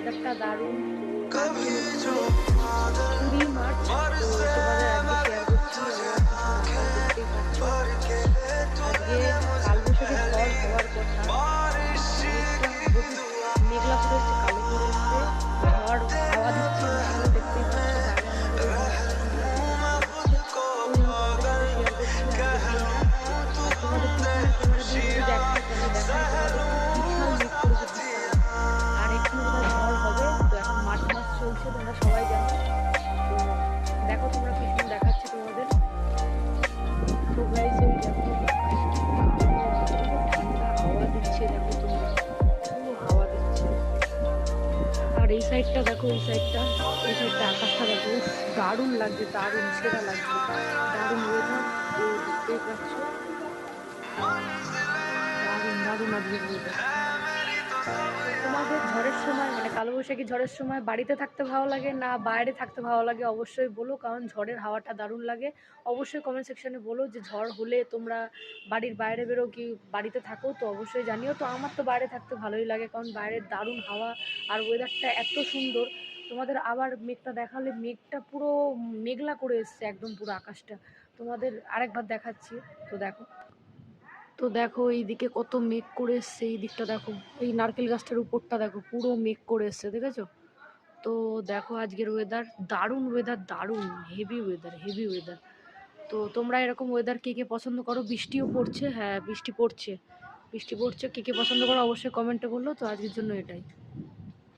ওয়েদারটা দারুণ। তো আজকে হচ্ছে 20 মার্চ। তো তোমাদের আজকে শেয়ার করছি আমার পিছনে আকাশ দেখতেই পাচ্ছ। আজকে কালবৈশাখী ঝড় হওয়ার কথা, মেঘটা বহুত মেঘলা করে এসছে, কালো করে এসছে, ঝড় হাওয়া দিচ্ছে এদিকে দেখতেই পাচ্ছ। বাইরে আমাদের এই ঝড়টা হচ্ছে, ওই জন্য তোমাদের সাথে শেয়ার করছি আজকের দিনটা। আর তোমাদের পিছনের ক্যামেরা দিয়ে যদি দেখাই কেন দেখাই তোমাদেরকে, বিশাল মেঘ করেছে বিশাল। আর এক্ষুনি বোধহয় ঝড় হবে। তো এখন মার্চ মাস চলছে, তোমরা সবাই জানো। তো দেখো তোমরা পিছনে দেখাচ্ছি তোমাদের। তো গাইস ওই দেখো আকাশটা কালো, পুরো ঠান্ডা হাওয়া দিচ্ছে, দেখো তোমরা পুরো হাওয়া দিচ্ছে। আর এই সাইডটা দেখো, এই সাইডটা আকাশটা দেখো, উফ দারুণ লাগছে, দারুণ সেরা লাগছে, দারুণ ওয়েদার। তো দেখতেই পাচ্ছ দারুণ দারুণ আজকের ওয়েদার। তোমাদের ঝড়ের সময় মানে কালবৈশাখী ঝড়ের সময় বাড়িতে থাকতে ভালো লাগে না বাইরে থাকতে ভালো লাগে অবশ্যই বলো, কারণ ঝড়ের হাওয়াটা দারুণ লাগে। অবশ্যই কমেন্ট সেকশনে বলো যে ঝড় হলে তোমরা বাড়ির বাইরে বেরো কি বাড়িতে থাকো, তো অবশ্যই জানিও। তো আমার তো বাইরে থাকতে ভালোই লাগে, কারণ বাইরের দারুণ হাওয়া আর ওয়েদারটা এত সুন্দর। তোমাদের আবার মেঘটা দেখালে, মেঘটা পুরো মেঘলা করে এসছে একদম পুরো আকাশটা। তোমাদের আরেকবার দেখাচ্ছি। তো দেখো, এইদিকে কত মেঘ করে এসছে, এই দিকটা দেখো, এই নারকেল গাছটার উপরটা দেখো পুরো মেঘ করে এসছে, দেখেছো? তো দেখো আজকের ওয়েদার দারুণ, ওয়েদার দারুণ, হেভি ওয়েদার, হেভি ওয়েদার। তো তোমরা এরকম ওয়েদার কে কে পছন্দ করো? বৃষ্টিও পড়ছে, হ্যাঁ বৃষ্টি পড়ছে, বৃষ্টি পড়ছে, কে কে পছন্দ করো অবশ্যই কমেন্টে বললো। তো আজকের জন্য এটাই।